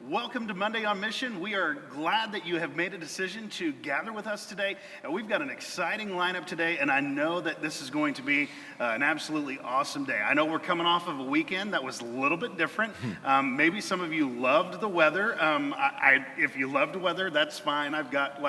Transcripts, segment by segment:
Welcome to Monday on Mission. We are glad that you have made a decision to gather with us today. We've got an exciting lineup today, and I know that this is going to be an absolutely awesome day. I know we're coming off of a weekend that was a little bit different. Maybe some of you loved the weather. If you loved the weather, that's fine. I've got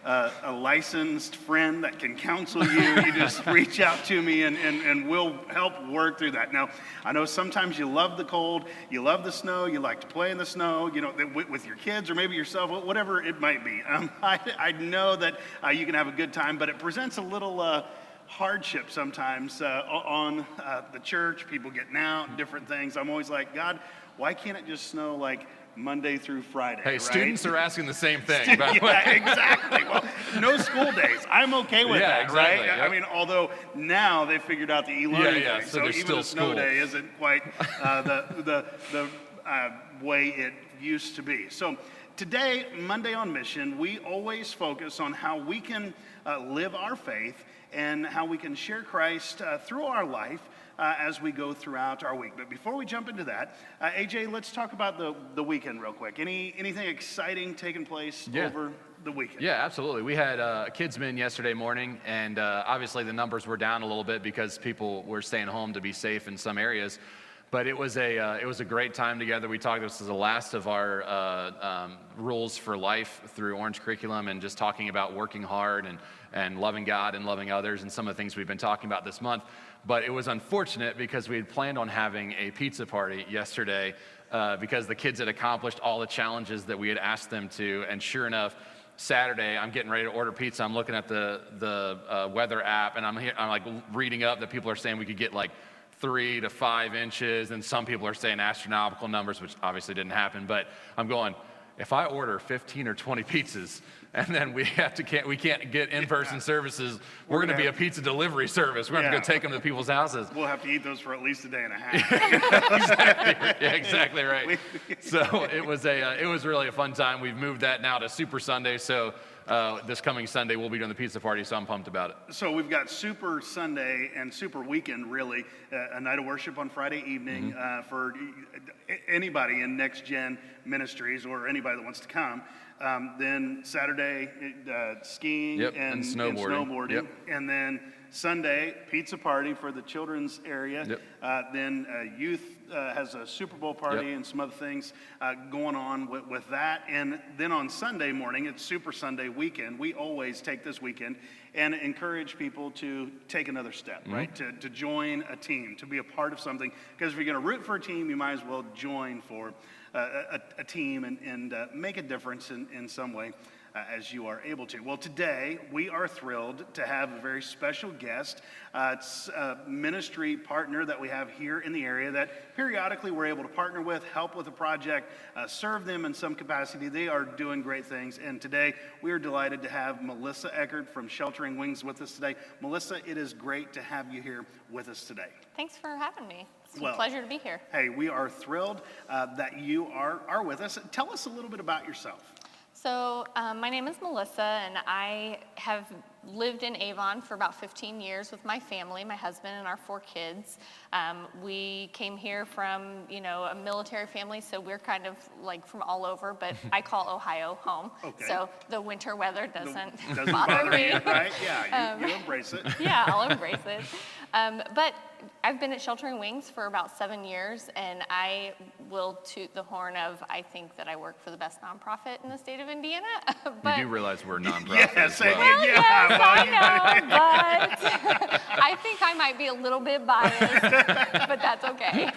a licensed friend that can counsel you. You just reach out to me and we'll help work through that. Now, I know sometimes you love the cold, you love the snow, you like to play in the snow, with your kids or maybe yourself, whatever it might be. I know that you can have a good time, but it presents a little hardship sometimes on the church, people getting out, different things. I'm always like, God, why can't it just snow like Monday through Friday? Hey, right? Students are asking the same thing. By the way. Yeah, exactly. Well, no school days. I'm okay with that, exactly, right? yep. I mean, although now they figured out the e-learning thing, so there's even still a snow school. day isn't quite the way it used to be. So today, Monday on Mission, we always focus on how we can live our faith and how we can share Christ through our life as we go throughout our week. But before we jump into that, AJ, let's talk about the weekend real quick. Anything exciting taking place over the weekend? Yeah, absolutely. We had Kidsmen yesterday morning, and obviously the numbers were down a little bit because people were staying home to be safe in some areas. But it was a great time together. We talked. This is the last of our rules for life through Orange Curriculum, and just talking about working hard and loving God and loving others, and some of the things we've been talking about this month. But it was unfortunate because we had planned on having a pizza party yesterday because the kids had accomplished all the challenges that we had asked them to. And sure enough, Saturday, I'm getting ready to order pizza. I'm looking at the weather app, and I'm like reading up that people are saying we could get like 3 to 5 inches, and some people are saying astronomical numbers, which obviously didn't happen. But I'm going, if I order 15 or 20 pizzas and then we can't get in-person services, we're going to be a pizza delivery service. We're going to go take them to people's houses. We'll have to eat those for at least a day and a half. Exactly right. So it was really a fun time. We've moved that now to Super Sunday. So this coming Sunday, we'll be doing the pizza party, so I'm pumped about it. So we've got Super Sunday and Super Weekend, really, a night of worship on Friday evening for anybody in Next Gen Ministries or anybody that wants to come. Then Saturday, skiing and snowboarding. Yep. And then Sunday, pizza party for the children's area. Yep. Then youth has a Super Bowl party and some other things going on with that. And then on Sunday morning, it's Super Sunday weekend. We always take this weekend and encourage people to take another step, right? To join a team, to be a part of something. Because if you're going to root for a team, you might as well join for a team and make a difference in some way. As you are able to. Well, today we are thrilled to have a very special guest. It's a ministry partner that we have here in the area that periodically we're able to partner with, help with a project, serve them in some capacity. They are doing great things. And today we are delighted to have Melissa Eckert from Sheltering Wings with us today. Melissa, it is great to have you here with us today. Thanks for having me. It's a pleasure to be here. Hey, we are thrilled that you are with us. Tell us a little bit about yourself. So my name is Melissa, and I have lived in Avon for about 15 years with my family, my husband and our 4 kids. We came here from, a military family, so we're kind of like from all over, but I call Ohio home. Okay. So the winter weather doesn't bother me. You, right? Yeah, you embrace it. Yeah, I'll embrace it. But I've been at Sheltering Wings for about 7 years, and I will toot the horn of, I think that I work for the best nonprofit in the state of Indiana. But you do realize we're a nonprofit as well. Well, yes, I know, but I think I might be a little bit biased, but that's okay.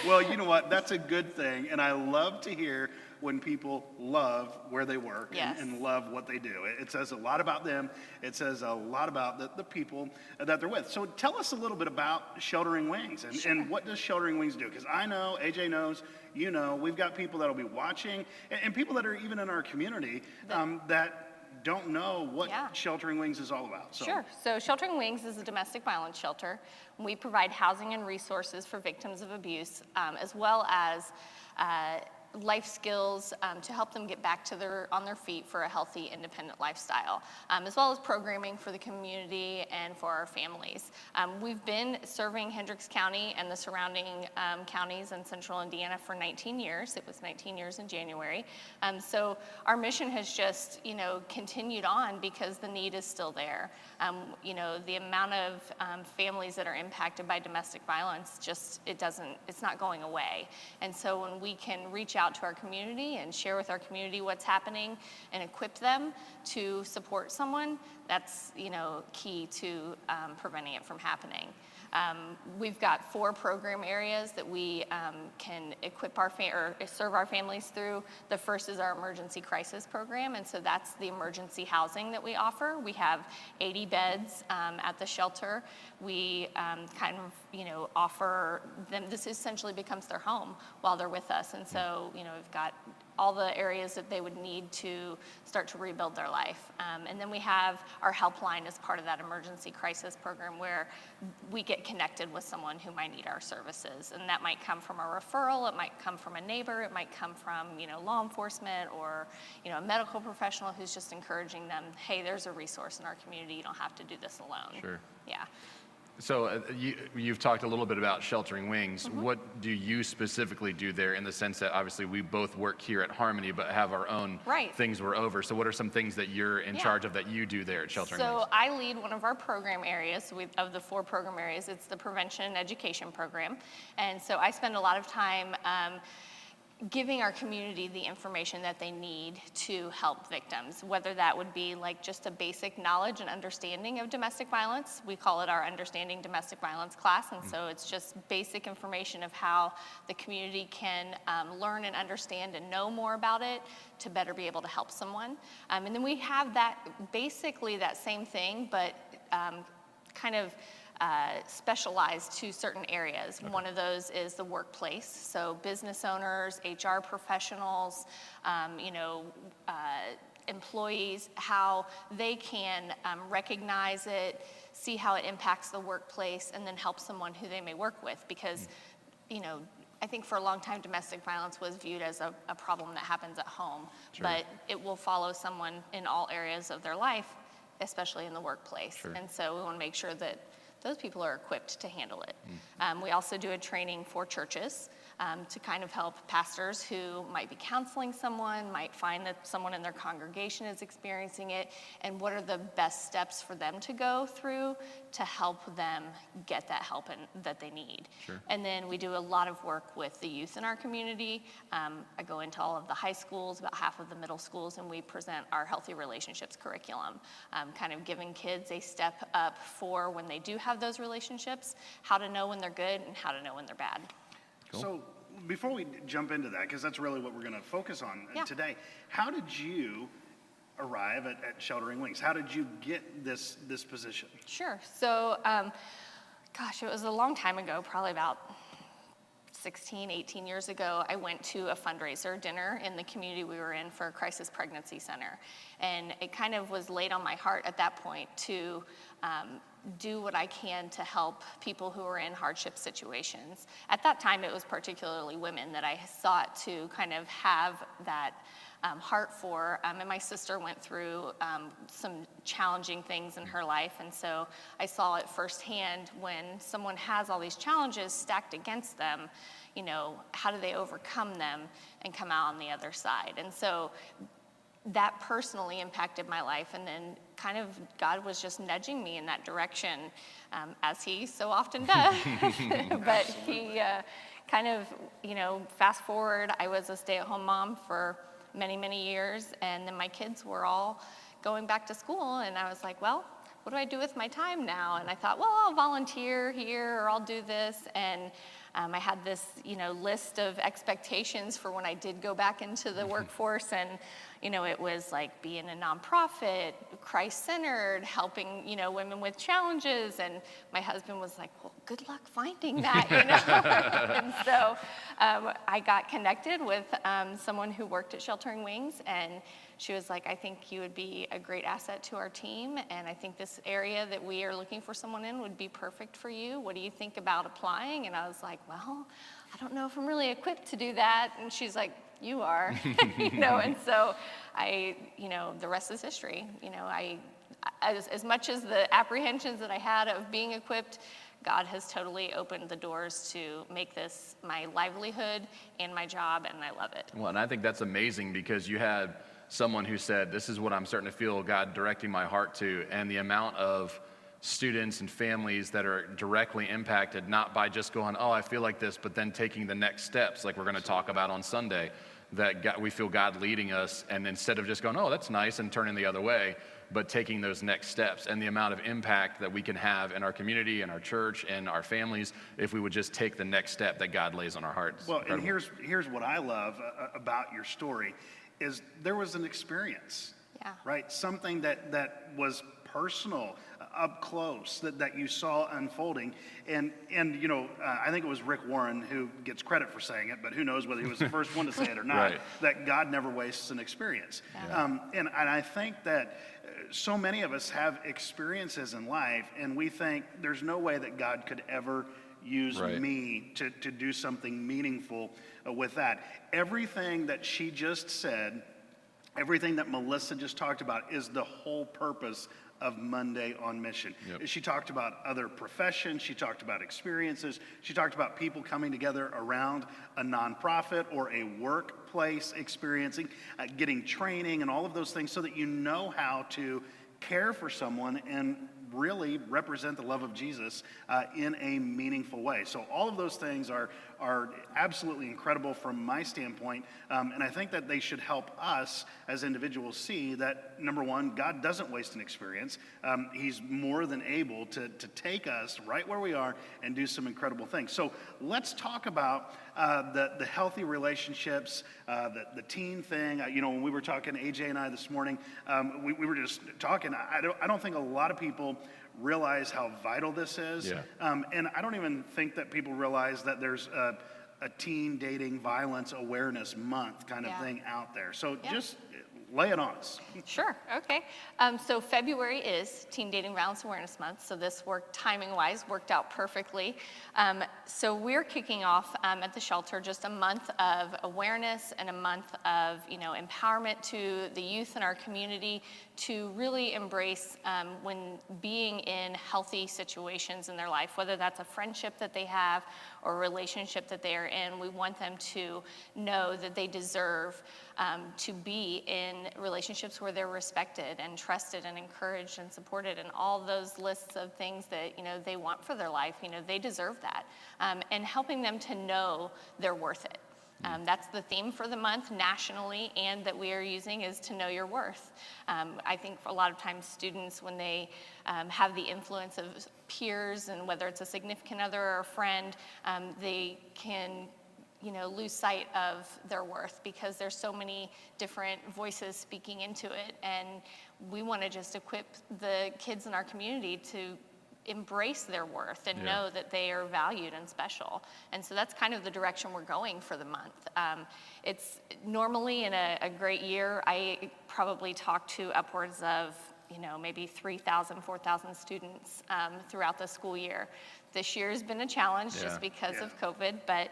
Well, you know what? That's a good thing, and I love to hear when people love where they work and love what they do. It says a lot about them. It says a lot about the people that they're with. So tell us a little bit about Sheltering Wings and what does Sheltering Wings do? Because I know, AJ knows, we've got people that'll be watching and people that are even in our community that don't know what Sheltering Wings is all about. So. Sure. So Sheltering Wings is a domestic violence shelter. We provide housing and resources for victims of abuse, as well as life skills to help them get back to on their feet for a healthy, independent lifestyle, as well as programming for the community and for our families. We've been serving Hendricks County and the surrounding counties in central Indiana for 19 years. It was 19 years in January. So our mission has just, continued on because the need is still there. The amount of families that are impacted by domestic violence, it's not going away. And so when we can reach out to our community and share with our community what's happening and equip them to support someone, that's, key to preventing it from happening. We've got 4 program areas that we can equip or serve our families through. The first is our emergency crisis program, and so that's the emergency housing that we offer. We have 80 beds at the shelter. We offer them, this essentially becomes their home while they're with us, and so, we've got all the areas that they would need to start to rebuild their life. And then we have our helpline as part of that emergency crisis program where we get connected with someone who might need our services. And that might come from a referral, it might come from a neighbor, it might come from law enforcement or a medical professional who's just encouraging them, hey, there's a resource in our community, you don't have to do this alone. Sure. Yeah. So you've talked a little bit about Sheltering Wings. Mm-hmm. What do you specifically do there in the sense that obviously we both work here at Harmony but have our own things we're over. So what are some things that you're in charge of that you do there at Sheltering Wings? So I lead one of our program areas. Of the 4 program areas, it's the prevention and education program. And so I spend a lot of time giving our community the information that they need to help victims, whether that would be like just a basic knowledge and understanding of domestic violence. We call it our Understanding Domestic Violence class, and so it's just basic information of how the community can learn and understand and know more about it to better be able to help someone. And then we have basically that same thing, but specialized to certain areas. Okay. One of those is the workplace. So business owners, HR professionals, employees, how they can recognize it, see how it impacts the workplace, and then help someone who they may work with. Because, I think for a long time, domestic violence was viewed as a problem that happens at home. Sure. But it will follow someone in all areas of their life, especially in the workplace. Sure. And so we want to make sure that those people are equipped to handle it. We also do a training for churches to kind of help pastors who might be counseling someone, might find that someone in their congregation is experiencing it, and what are the best steps for them to go through to help them get that help that they need. Sure. And then we do a lot of work with the youth in our community. I go into all of the high schools, about half of the middle schools, and we present our Healthy Relationships curriculum, kind of giving kids a step up for when they do have those relationships, how to know when they're good and how to know when they're bad. Cool. So before we jump into that, because that's really what we're going to focus on today, how did you arrive at Sheltering Wings? How did you get this position? Sure. So, it was a long time ago, probably about 16, 18 years ago. I went to a fundraiser dinner in the community we were in for a crisis pregnancy center. And it kind of was laid on my heart at that point to do what I can to help people who are in hardship situations. At that time, it was particularly women that I sought to kind of have that heart for. And my sister went through some challenging things in her life, and so I saw it firsthand when someone has all these challenges stacked against them, how do they overcome them and come out on the other side? And so that personally impacted my life, and then kind of God was just nudging me in that direction, as he so often does. But he kind of, fast forward, I was a stay-at-home mom for many, many years, and then my kids were all going back to school, and I was like, well, what do I do with my time now? And I thought, well, I'll volunteer here, or I'll do this, and I had this, list of expectations for when I did go back into the workforce, and, it was like being a nonprofit, Christ-centered, helping, women with challenges, and my husband was like, well, good luck finding that, And so I got connected with someone who worked at Sheltering Wings, and she was like, I think you would be a great asset to our team, and I think this area that we are looking for someone in would be perfect for you. What do you think about applying? And I was like, well, I don't know if I'm really equipped to do that. And she's like, you are, and so the rest is history. As much as the apprehensions that I had of being equipped, God has totally opened the doors to make this my livelihood and my job, and I love it. Well, and I think that's amazing because you had someone who said, this is what I'm starting to feel God directing my heart to, and the amount of students and families that are directly impacted, not by just going, oh, I feel like this, but then taking the next steps, like we're going to talk about on Sunday, that we feel God leading us, and instead of just going, oh, that's nice, and turning the other way, but taking those next steps, and the amount of impact that we can have in our community, in our church, and our families, if we would just take the next step that God lays on our hearts. Well, and here's what I love about your story, is there was an experience, right? Something that was personal, up close, that you saw unfolding. And I think it was Rick Warren who gets credit for saying it, but who knows whether he was the first one to say it or not, Right. that God never wastes an experience. Yeah. And I think that so many of us have experiences in life, and we think there's no way that God could ever use Right. me to do something meaningful with that. Everything that she just said, everything that Melissa just talked about is the whole purpose of Monday on Mission. Yep. She talked about other professions, she talked about experiences, she talked about people coming together around a nonprofit or a workplace experiencing, getting training and all of those things so that you know how to care for someone and really represent the love of Jesus in a meaningful way. So all of those things are absolutely incredible from my standpoint, and I think that they should help us as individuals see that, number one, God doesn't waste an experience. He's more than able to take us right where we are and do some incredible things. So let's talk about the healthy relationships, the teen thing. When we were talking, AJ and I this morning, we were just talking. I don't think a lot of people realize how vital this is. Yeah. And I don't even think that people realize that there's a teen dating violence awareness month kind of thing out there. So just lay it on us. Sure, okay. So February is Teen Dating Violence Awareness Month, so this timing-wise worked out perfectly. So we're kicking off at the shelter just a month of awareness and a month of empowerment to the youth in our community to really embrace when being in healthy situations in their life, whether that's a friendship that they have or a relationship that they are in. We want them to know that they deserve to be in relationships where they're respected and trusted and encouraged and supported, and all those lists of things that they want for their life. They deserve that, and helping them to know they're worth it. That's the theme for the month nationally, and that we are using is to know your worth. I think a lot of times students, when they have the influence of peers, and whether it's a significant other or a friend, they can lose sight of their worth because there's so many different voices speaking into it. And we want to just equip the kids in our community to embrace their worth and know that they are valued and special. And so that's kind of the direction we're going for the month. It's normally in a great year, I probably talk to upwards of maybe 3,000, 4,000 students throughout the school year. This year has been a challenge just because of COVID, but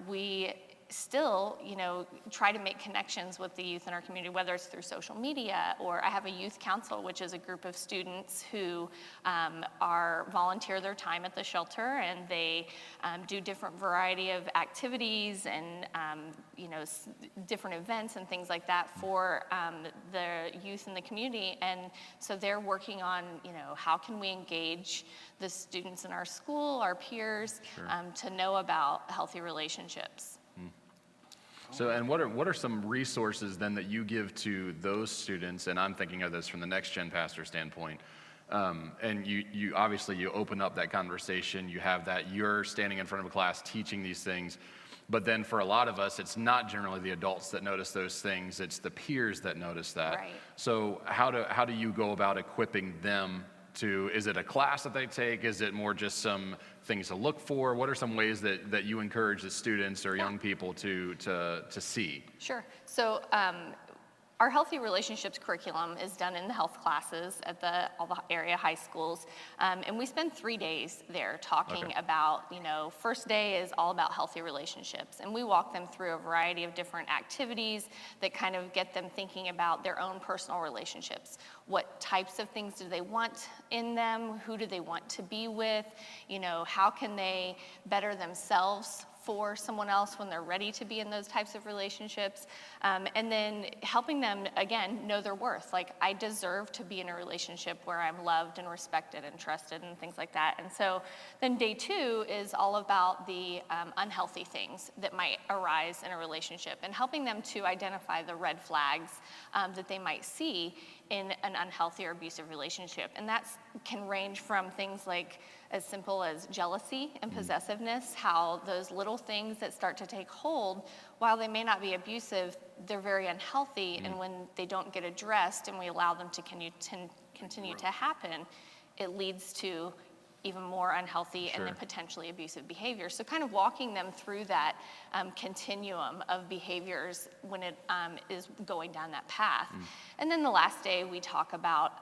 we still, try to make connections with the youth in our community, whether it's through social media, or I have a youth council, which is a group of students who volunteer their time at the shelter, and they do different variety of activities and, different events and things like that for the youth in the community. And so they're working on, how can we engage the students in our school, our peers, to know about healthy relationships. So, and what are some resources then that you give to those students? And I'm thinking of this from the next gen pastor standpoint. And you obviously you open up that conversation. You have that you're standing in front of a class teaching these things. But then for a lot of us, it's not generally the adults that notice those things. It's the peers that notice that. Right. So how do you go about equipping them to? Is it a class that they take? Is it more just some things to look for? What are some ways that you encourage the students or young people to see? Sure. So Our healthy relationships curriculum is done in the health classes at all the area high schools, and we spend 3 days there talking about, first day is all about healthy relationships, and we walk them through a variety of different activities that kind of get them thinking about their own personal relationships. What types of things do they want in them? Who do they want to be with? How can they better themselves for someone else when they're ready to be in those types of relationships, and then helping them, again, know their worth. Like, I deserve to be in a relationship where I'm loved and respected and trusted and things like that. And so then day 2 is all about the unhealthy things that might arise in a relationship and helping them to identify the red flags that they might see in an unhealthy or abusive relationship. And that can range from things like as simple as jealousy and possessiveness, how those little things that start to take hold, while they may not be abusive, they're very unhealthy, and when they don't get addressed and we allow them to continue to happen, it leads to even more unhealthy and then potentially abusive behavior. So kind of walking them through that continuum of behaviors when it is going down that path. And then the last day we talk about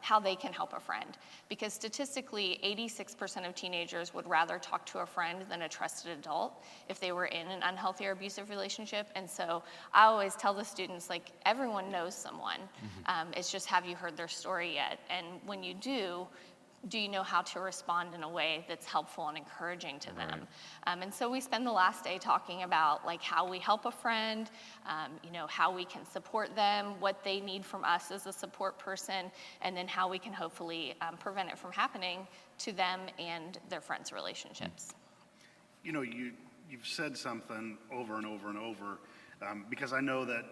how they can help a friend, because statistically 86% of teenagers would rather talk to a friend than a trusted adult if they were in an unhealthy or abusive relationship. And so I always tell the students, like, everyone knows someone. It's just, have you heard their story yet? And when you do you know how to respond in a way that's helpful and encouraging to them? And so we spend the last day talking about, like, how we help a friend, how we can support them, what they need from us as a support person, and then how we can hopefully prevent it from happening to them and their friends' relationships. You've said something over and over and over, because I know that,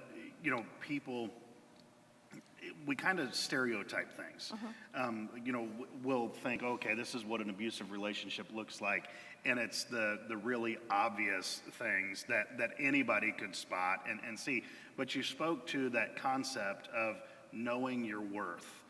people, we kind of stereotype things. We'll think, okay, this is what an abusive relationship looks like, and it's the really obvious things that anybody could spot and see. But you spoke to that concept of knowing your worth.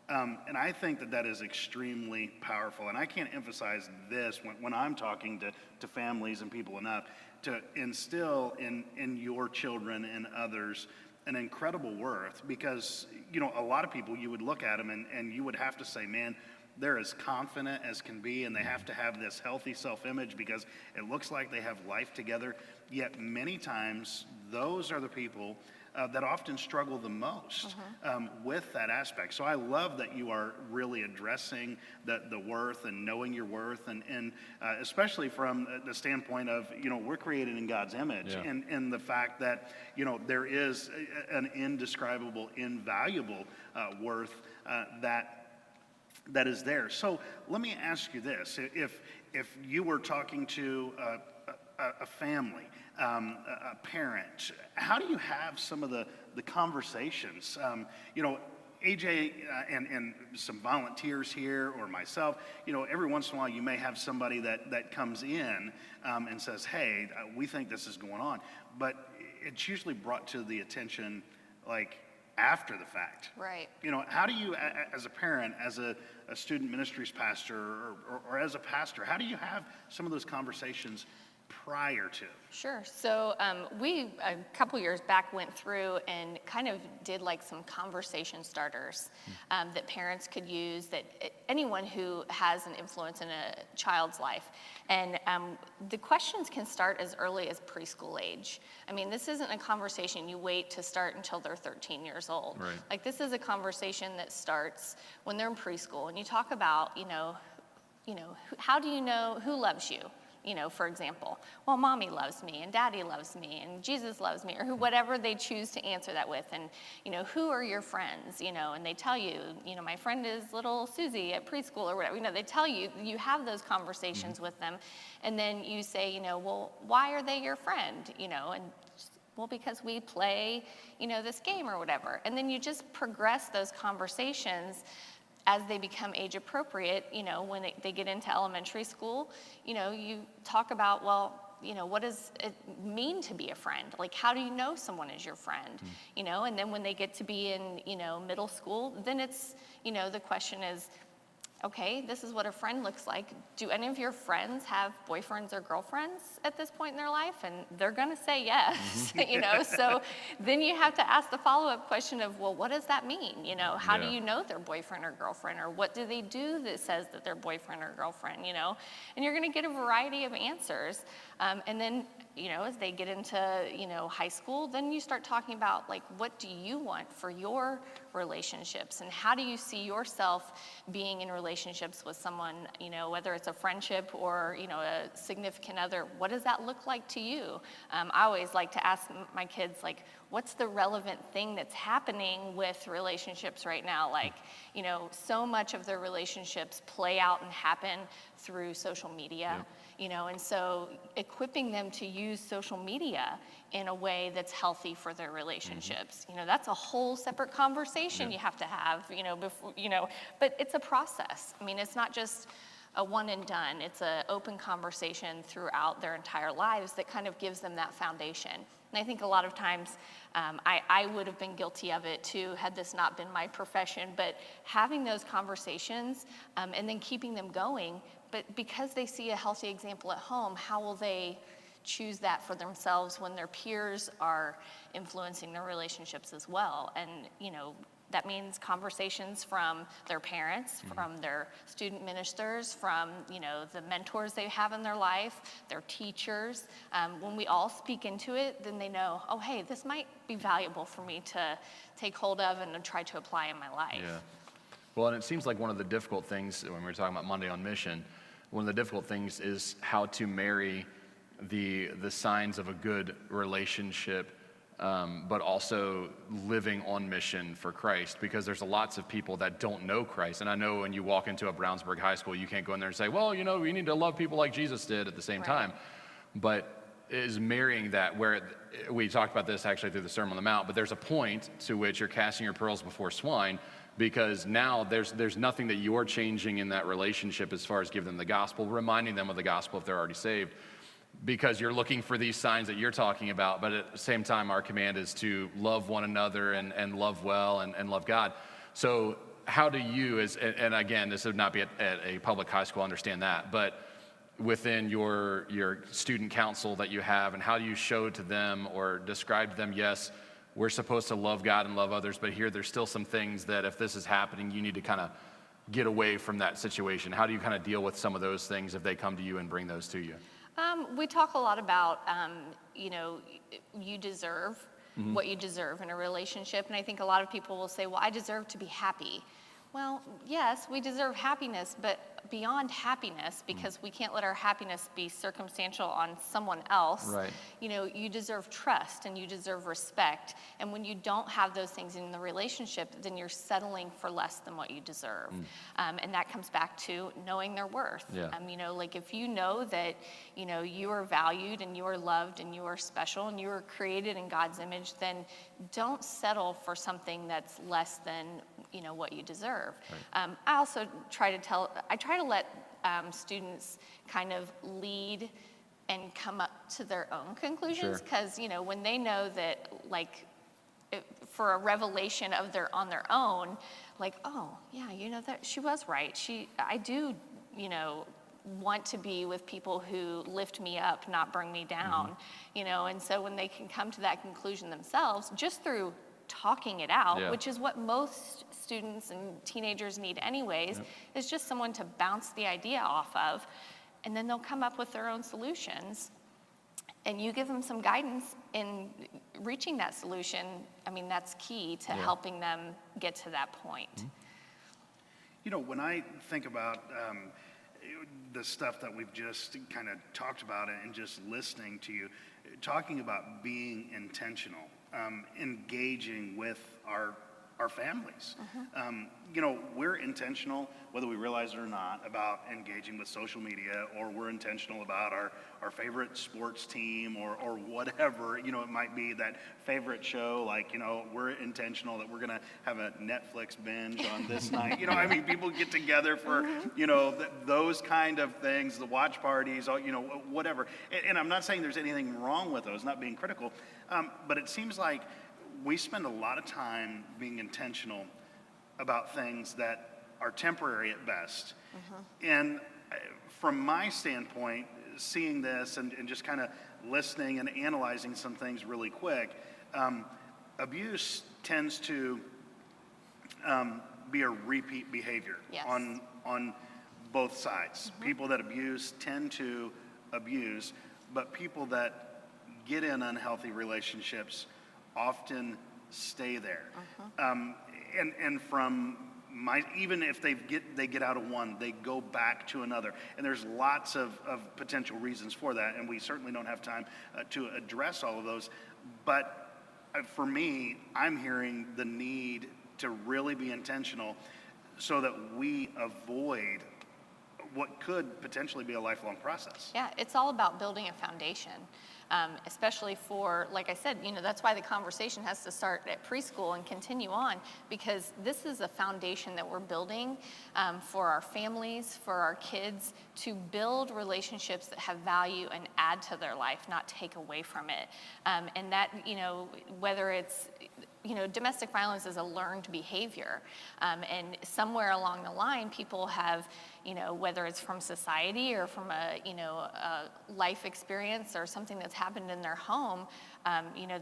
And I think that is extremely powerful. And I can't emphasize this when I'm talking to families and people enough, to instill in your children and others an incredible worth, because a lot of people, you would look at them and you would have to say, man, they're as confident as can be, and they have to have this healthy self-image because it looks like they have life together. Yet many times those are the people that often struggle the most with that aspect. So I love that you are really addressing the worth and knowing your worth, and especially from the standpoint of, we're created in God's image, and the fact that, there is an indescribable, invaluable worth that is there. So let me ask you this. If you were talking to a family, a parent, how do you have some of the conversations? AJ and some volunteers here, or myself, every once in a while you may have somebody that comes in and says, hey, we think this is going on. But it's usually brought to the attention, like, after the fact. Right. How do you, as a parent, as a student ministries pastor, or as a pastor, how do you have some of those conversations prior to? Sure. So we, a couple years back, went through and kind of did like some conversation starters that parents could use, that anyone who has an influence in a child's life. And the questions can start as early as preschool age. I mean, this isn't a conversation you wait to start until they're 13 years old. Right. Like, this is a conversation that starts when they're in preschool, and you talk about, how do you know who loves you? For example, well, mommy loves me, and daddy loves me, and Jesus loves me, or whatever they choose to answer that with. And, who are your friends? And they tell you, my friend is little Susie at preschool, or whatever. They tell you, you have those conversations with them. And then you say, well, why are they your friend? And well, because we play, this game or whatever. And then you just progress those conversations as they become age appropriate. When they get into elementary school, you talk about, well, what does it mean to be a friend? Like, how do you know someone is your friend? And then when they get to be in, middle school, then it's, the question is, Okay, this is what a friend looks like. Do any of your friends have boyfriends or girlfriends at this point in their life? And they're gonna say yes, so then you have to ask the follow-up question of, well, what does that mean? How do Yeah. you know their boyfriend or girlfriend? Or what do they do that says that they're boyfriend or girlfriend, And you're gonna get a variety of answers. And then, as they get into, high school, then you start talking about, like, what do you want for your relationships? And how do you see yourself being in relationships with someone, whether it's a friendship or, a significant other? What does that look like to you? I always like to ask my kids, like, what's the relevant thing that's happening with relationships right now? Like, so much of their relationships play out and happen through social media. And so equipping them to use social media in a way that's healthy for their relationships. That's a whole separate conversation you have to have, before, but it's a process. I mean, it's not just a one and done. It's an open conversation throughout their entire lives that kind of gives them that foundation. And I think a lot of times I would have been guilty of it too, had this not been my profession, but having those conversations and then keeping them going. But because they see a healthy example at home, how will they choose that for themselves when their peers are influencing their relationships as well? And, that means conversations from their parents, from their student ministers, from, the mentors they have in their life, their teachers. When we all speak into it, then they know, oh, hey, this might be valuable for me to take hold of and to try to apply in my life. Yeah. Well, and it seems like one of the difficult things when we're talking about Monday on Mission, one of the difficult things is how to marry the signs of a good relationship, but also living on mission for Christ, because there's lots of people that don't know Christ. And I know when you walk into a Brownsburg high school, you can't go in there and say, well, we need to love people like Jesus did at the same time. But is marrying that, where we talked about this actually through the Sermon on the Mount, but there's a point to which you're casting your pearls before swine, because now there's nothing that you're changing in that relationship as far as giving them the gospel, reminding them of the gospel if they're already saved, because you're looking for these signs that you're talking about. But at the same time, our command is to love one another and love well and love God. So how do you, and again, this would not be at a public high school, understand that, but within your student council that you have, and how do you show to them or describe to them, yes, we're supposed to love God and love others, but here there's still some things that if this is happening, you need to kind of get away from that situation. How do you kind of deal with some of those things if they come to you and bring those to you? We talk a lot about, you deserve what you deserve in a relationship. And I think a lot of people will say, well, I deserve to be happy. Well, yes, we deserve happiness, but beyond happiness, because we can't let our happiness be circumstantial on someone else. Right. You deserve trust and you deserve respect. And when you don't have those things in the relationship, then you're settling for less than what you deserve. And that comes back to knowing their worth. Yeah. Like if you know that, you are valued and you are loved and you are special and you are created in God's image, then don't settle for something that's less than, what you deserve. Right. I also try to let students kind of lead and come up to their own conclusions, because when they know that, like, for a revelation on their own, like, oh yeah, that she was right. I do, want to be with people who lift me up, not bring me down. And so when they can come to that conclusion themselves, just through talking it out, which is what most students and teenagers need anyways, is just someone to bounce the idea off of, and then they'll come up with their own solutions, and you give them some guidance in reaching that solution. I mean, that's key to helping them get to that point. When I think about the stuff that we've just kind of talked about and just listening to you, talking about being intentional, engaging with our families. We're intentional, whether we realize it or not, about engaging with social media, or we're intentional about our favorite sports team or whatever, it might be, that favorite show, like, we're intentional that we're going to have a Netflix binge on this night. People get together for, those kind of things, the watch parties, whatever. And I'm not saying there's anything wrong with those, not being critical, but it seems like we spend a lot of time being intentional about things that are temporary at best. And from my standpoint, seeing this and just kind of listening and analyzing some things really quick, abuse tends to be a repeat behavior Yes. on both sides. People that abuse tend to abuse, but people that get in unhealthy relationships often stay there. And from my, even if they get out of one, they go back to another. And there's lots of potential reasons for that, and we certainly don't have time to address all of those. But for me, I'm hearing the need to really be intentional so that we avoid what could potentially be a lifelong process. Yeah, it's all about building a foundation, especially for, like I said, that's why the conversation has to start at preschool and continue on, because this is a foundation that we're building for our families, for our kids, to build relationships that have value and add to their life, not take away from it. And that, whether it's, domestic violence is a learned behavior. And somewhere along the line, people have, whether it's from society or from a life experience or something that's happened in their home,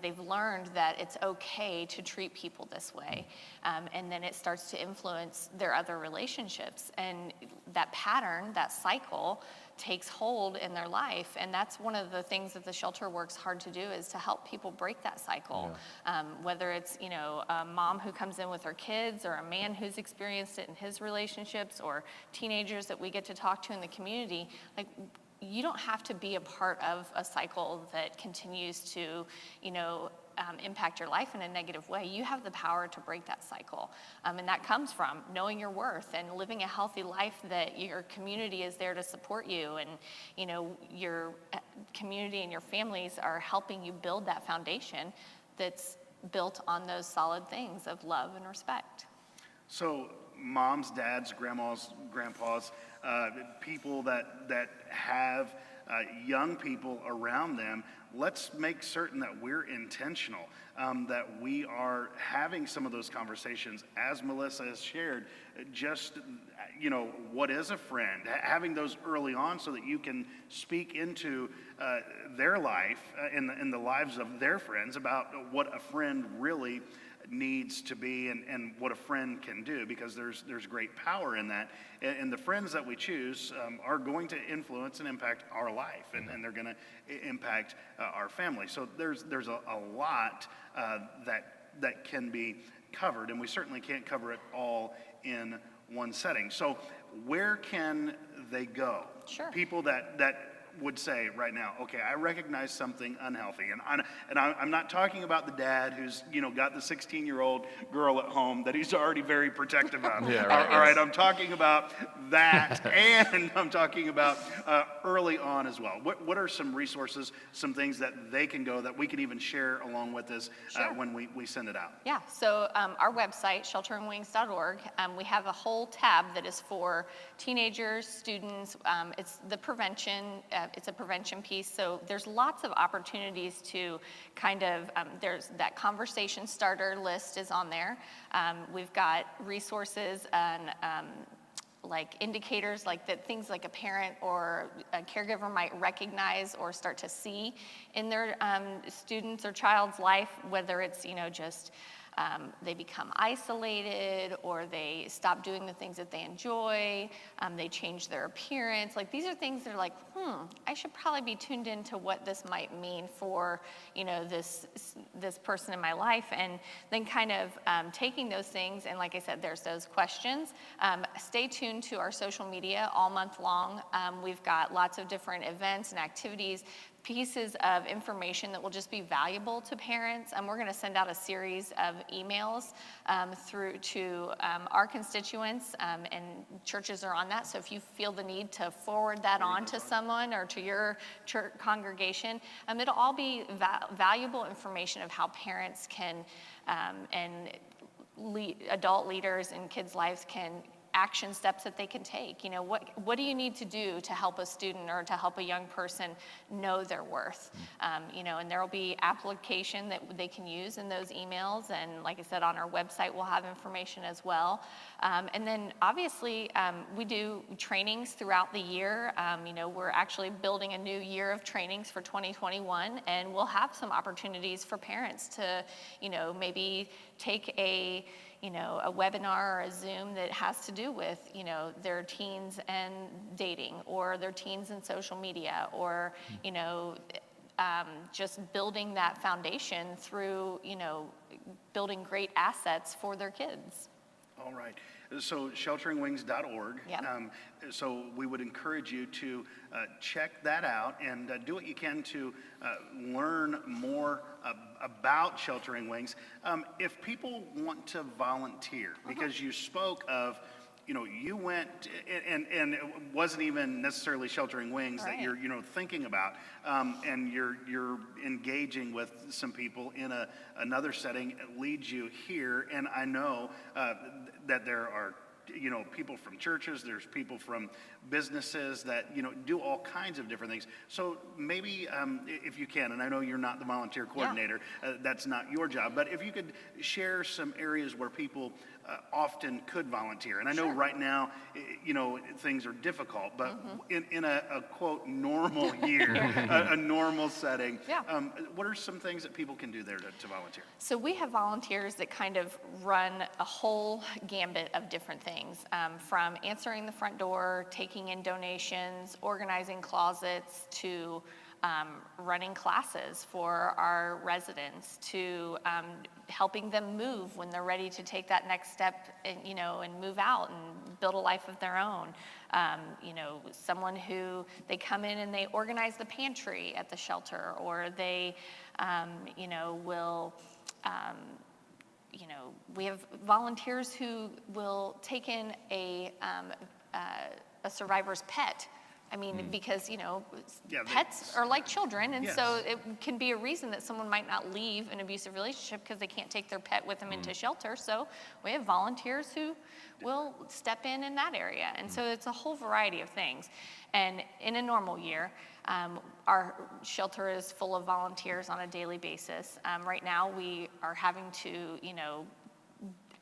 they've learned that it's okay to treat people this way. And then it starts to influence their other relationships. And that pattern, that cycle, takes hold in their life. And that's one of the things that the shelter works hard to do, is to help people break that cycle. Whether it's, a mom who comes in with her kids, or a man who's experienced it in his relationships, or teenagers that we get to talk to in the community. Like, you don't have to be a part of a cycle that continues to, impact your life in a negative way. You have the power to break that cycle. And that comes from knowing your worth and living a healthy life, that your community is there to support you, and, your community and your families are helping you build that foundation that's built on those solid things of love and respect. So moms, dads, grandmas, grandpas, people that have young people around them, let's make certain that we're intentional, that we are having some of those conversations, as Melissa has shared, just, what is a friend? Having those early on so that you can speak into their life and the lives of their friends about what a friend really needs to be, and what a friend can do, because there's great power in that. And the friends that we choose are going to influence and impact our life, and they're going to impact our family. So there's a lot that can be covered, and we certainly can't cover it all in one setting. So where can they go? Sure. People that would say right now, okay, I recognize something unhealthy, and I'm not talking about the dad who's got the 16-year-old girl at home that he's already very protective of. Yeah, right. All right, I'm talking about that, and I'm talking about early on as well. What are some resources, some things that they can go, that we can even share along with this Sure. when we send it out? Yeah, so our website, shelteringwings.org, we have a whole tab that is for teenagers, students. It's the prevention. It's a prevention piece. So there's lots of opportunities to kind of, there's that conversation starter list is on there. We've got resources and like indicators, like that, things like a parent or a caregiver might recognize or start to see in their student's or child's life, whether it's, just they become isolated, or they stop doing the things that they enjoy, they change their appearance. Like, these are things that are like, I should probably be tuned into what this might mean for, this person in my life. And then kind of taking those things, and like I said, there's those questions. Stay tuned to our social media all month long. We've got lots of different events and activities, pieces of information that will just be valuable to parents. And we're going to send out a series of emails through to our constituents, and churches are on that. So if you feel the need to forward that on to someone or to your church congregation, it'll all be valuable information of how parents can and adult leaders in kids' lives can action steps that they can take. You know, what do you need to do to help a student or to help a young person know their worth? You know, and there will be application that they can use in those emails. And like I said, on our website, we'll have information as well. And then obviously, we do trainings throughout the year. You know, we're actually building a new year of trainings for 2021, and we'll have some opportunities for parents to, you know, maybe take a webinar or a Zoom that has to do with, you know, their teens and dating, or their teens and social media, or, you know, just building that foundation through, you know, building great assets for their kids. All right. So shelteringwings.org. Yep. So we would encourage you to check that out and do what you can to learn more about Sheltering Wings. If people want to volunteer, because you spoke of, you know, you went, and it wasn't even necessarily Sheltering Wings that you're, you know, thinking about, and you're engaging with some people in another setting. It leads you here, and I know that there are, you know, people from churches, there's people from businesses that, you know, do all kinds of different things. So maybe if you can, and I know you're not the volunteer coordinator, that's not your job, but if you could share some areas where people often could volunteer. And I know right now, you know, things are difficult, but in a quote normal year, a normal setting, what are some things that people can do there to volunteer? So we have volunteers that kind of run a whole gambit of different things, from answering the front door, taking in donations, organizing closets, to running classes for our residents, to helping them move when they're ready to take that next step, and, you know, and move out and build a life of their own. You know, someone who they come in and they organize the pantry at the shelter, or they, you know, will. You know, we have volunteers who will take in a survivor's pet. I mean, because, you know, pets are like children, and so it can be a reason that someone might not leave an abusive relationship because they can't take their pet with them into shelter. So we have volunteers who will step in that area. And so it's a whole variety of things. And in a normal year, our shelter is full of volunteers on a daily basis. Right now, we are having to, you know,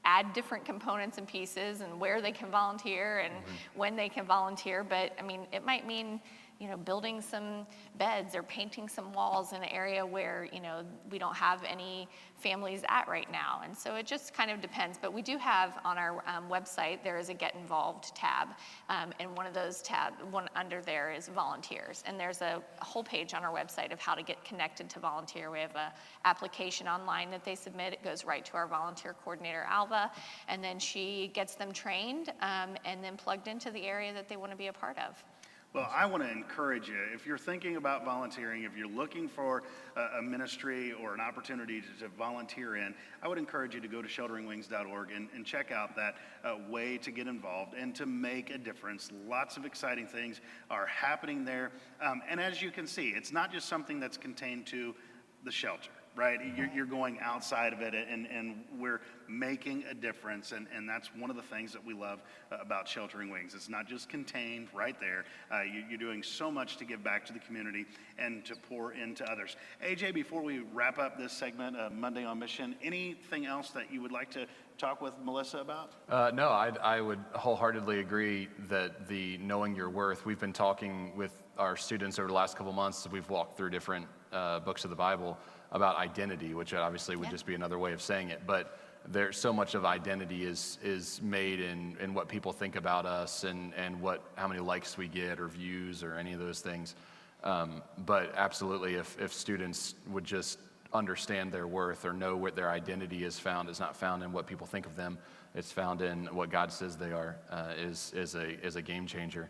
add different components and pieces, and where they can volunteer and when they can volunteer. But I mean, it might mean, you know, building some beds or painting some walls in an area where, you know, we don't have any families at right now. And so it just kind of depends. But we do have on our website, there is a Get Involved tab. And one of those one under there is volunteers. And there's a whole page on our website of how to get connected to volunteer. We have an application online that they submit. It goes right to our volunteer coordinator, Alva. And then she gets them trained and then plugged into the area that they want to be a part of. Well, I want to encourage you, if you're thinking about volunteering, if you're looking for a ministry or an opportunity to volunteer in, I would encourage you to go to shelteringwings.org and check out that way to get involved and to make a difference. Lots of exciting things are happening there. And as you can see, it's not just something that's contained to the shelter, right? You're going outside of it, and we're making a difference, and that's one of the things that we love about Sheltering Wings. It's not just contained right there. You're doing so much to give back to the community and to pour into others. AJ, before we wrap up this segment of Monday on Mission, anything else that you would like to talk with Melissa about? No, I would wholeheartedly agree that the knowing your worth, we've been talking with our students over the last couple months as we've walked through different books of the Bible about identity, which obviously would just be another way of saying it. But there's so much of identity is made in what people think about us and how many likes we get or views or any of those things. But absolutely, if students would just understand their worth or know what their identity is found, it's not found in what people think of them, it's found in what God says they are, is a game changer.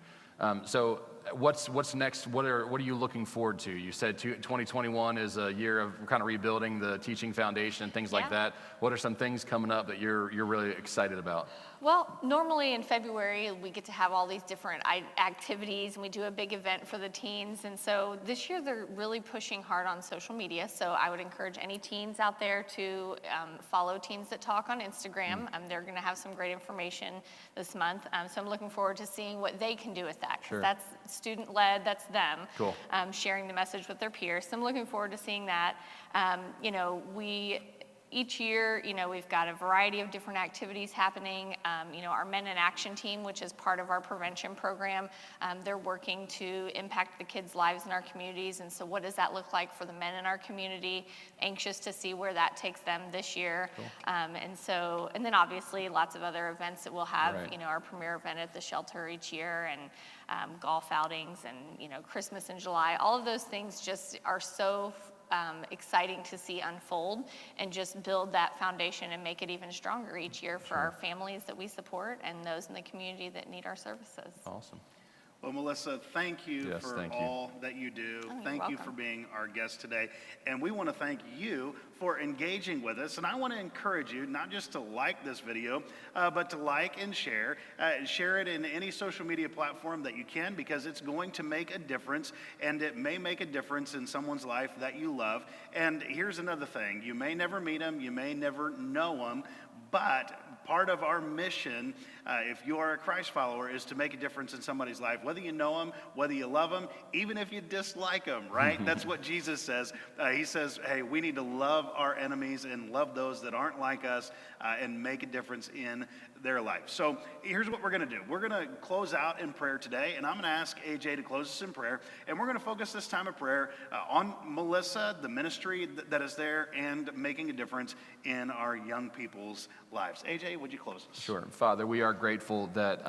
So what's next? What are you looking forward to? You said 2021 is a year of kind of rebuilding the teaching foundation and things like Yeah. that. What are some things coming up that you're really excited about? Well, normally in February, we get to have all these different activities, and we do a big event for the teens. And so this year, they're really pushing hard on social media. So I would encourage any teens out there to follow Teens That Talk on Instagram. They're going to have some great information this month. So I'm looking forward to seeing what they can do with that, because Sure. that's student-led, that's them. Cool. Sharing the message with their peers. So I'm looking forward to seeing that. Each year, we've got a variety of different activities happening. Our Men in Action team, which is part of our prevention program, they're working to impact the kids' lives in our communities. And so what does that look like for the men in our community? Anxious to see where that takes them this year. Cool. And then obviously lots of other events that we'll have, Right. our premier event at the shelter each year, and golf outings, and, Christmas in July. All of those things just are so exciting to see unfold, and just build that foundation and make it even stronger each year for our families that we support and those in the community that need our services. Awesome. Well, Melissa, thank you Yes, for thank you. all that you do. Oh, you're Thank you welcome. for being our guest today. And we want to thank you for engaging with us. And I want to encourage you not just to like this video, but to like and share. Share it in any social media platform that you can, because it's going to make a difference, and it may make a difference in someone's life that you love. And here's another thing. You may never meet them, you may never know them, but part of our mission, if you are a Christ follower, is to make a difference in somebody's life, whether you know them, whether you love them, even if you dislike them, right? That's what Jesus says. He says, hey, we need to love our enemies and love those that aren't like us, and make a difference in their life. So here's what we're going to do. We're going to close out in prayer today, and I'm going to ask AJ to close us in prayer, and we're going to focus this time of prayer on Melissa, the ministry that is there, and making a difference in our young people's lives. AJ, would you close us? Sure. Father, we are grateful that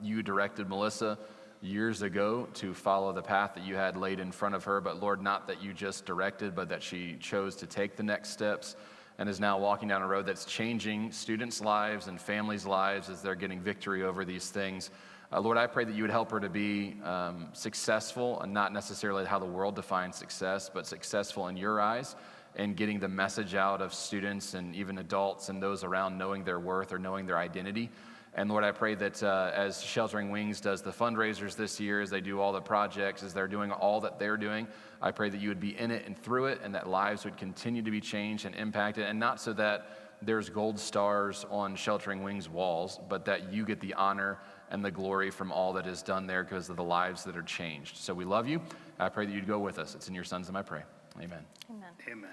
you directed Melissa years ago to follow the path that you had laid in front of her. But Lord, not that you just directed, but that she chose to take the next steps and is now walking down a road that's changing students' lives and families' lives as they're getting victory over these things. Lord, I pray that you would help her to be successful, and not necessarily how the world defines success, but successful in your eyes, and getting the message out of students and even adults and those around knowing their worth or knowing their identity. And Lord, I pray that as Sheltering Wings does the fundraisers this year, as they do all the projects, as they're doing all that they're doing, I pray that you would be in it and through it, and that lives would continue to be changed and impacted, and not so that there's gold stars on Sheltering Wings walls, but that you get the honor and the glory from all that is done there because of the lives that are changed. So we love you. I pray that you'd go with us. It's in your son's name I pray. Amen. Amen. Amen.